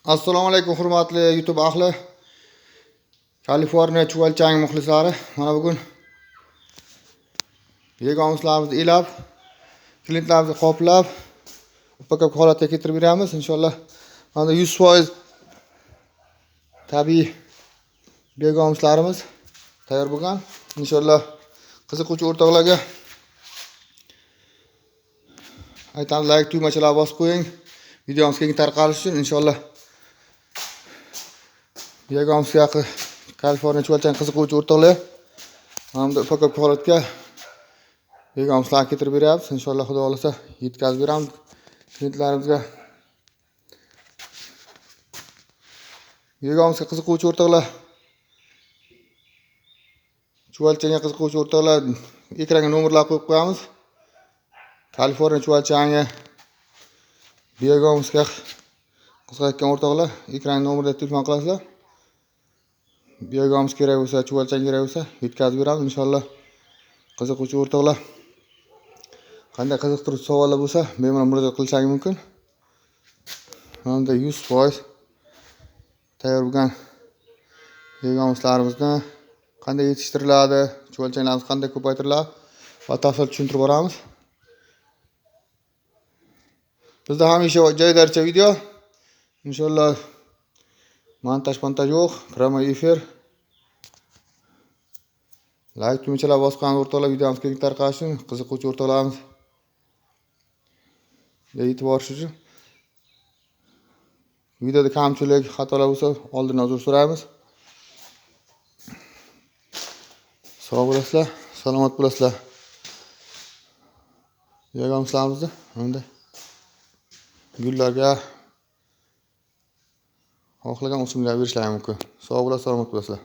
Assalomu alaykum hurmatli YouTube ahli. Kaliforniya chuvalchang muxlislari. Mana bugun yegomislarimizni elab, klientlarimizni qoplab, upakab holatga keltirib beramiz inshaalloh. Mana 100% tabiiy yegomislarimiz tayyor bo'lgan. Inshaalloh qiziquvchi o'rtoqlarga aytamiz, like tugmachalarni bosib qo'ying. Videomiz keng tarqalishi uchun inshaalloh. Yegomisga Kaliforniya chuvalchang qiziquvchi o'rtoqlar hamda upakab holatga yegomislarni keltirib beryapmiz. Inshaalloh Xudo xolasa yetkazib beramiz klientlarimizga. Yegomisga qiziquvchi o'rtoqlar, chuvalchangga qiziquvchi o'rtoqlar ekranga nomerlar qo'yib qo'yamiz. Kaliforniya chuvalchangi yegomisga qiziqayotgan o'rtoqlar ekran nomerida telefon qilasizlar. Yegomis kerak bo'lsa, chuvalchang kerak bo'lsa yetkazib beramiz inshaalloh. Qiziquvchi o'rtoqlar qanday qiziqtiruvchi savollar bo'lsa bemalol murojaat qilishingiz mumkin. Hamda 100% tayyor bo'lgan yegomislarimizni qanday yetishtiriladi, chuvalchanglarimiz qanday ko'paytiriladi batafsil tushuntirib boramiz. Bizda hamisha joylarcha video. Inshaalloh montaj yo'q, pramo efir. Like tugmachalar bosgan o'rtoqlar videomiz keng tarqalishi uchun, qiziquvchi o'rtoqlarimiz e'tibor uchun. Videoda kamchilik, xatolar bo'lsa oldindan uzr so'raymiz. Sog' bo'lasizlar, salomat bo'lasizlar. Yegomislarimizni hamda gullarga xohlagan o'simliklar berishlari mumkin. Sog' bo'lasizlar, salomat bo'lasizlar.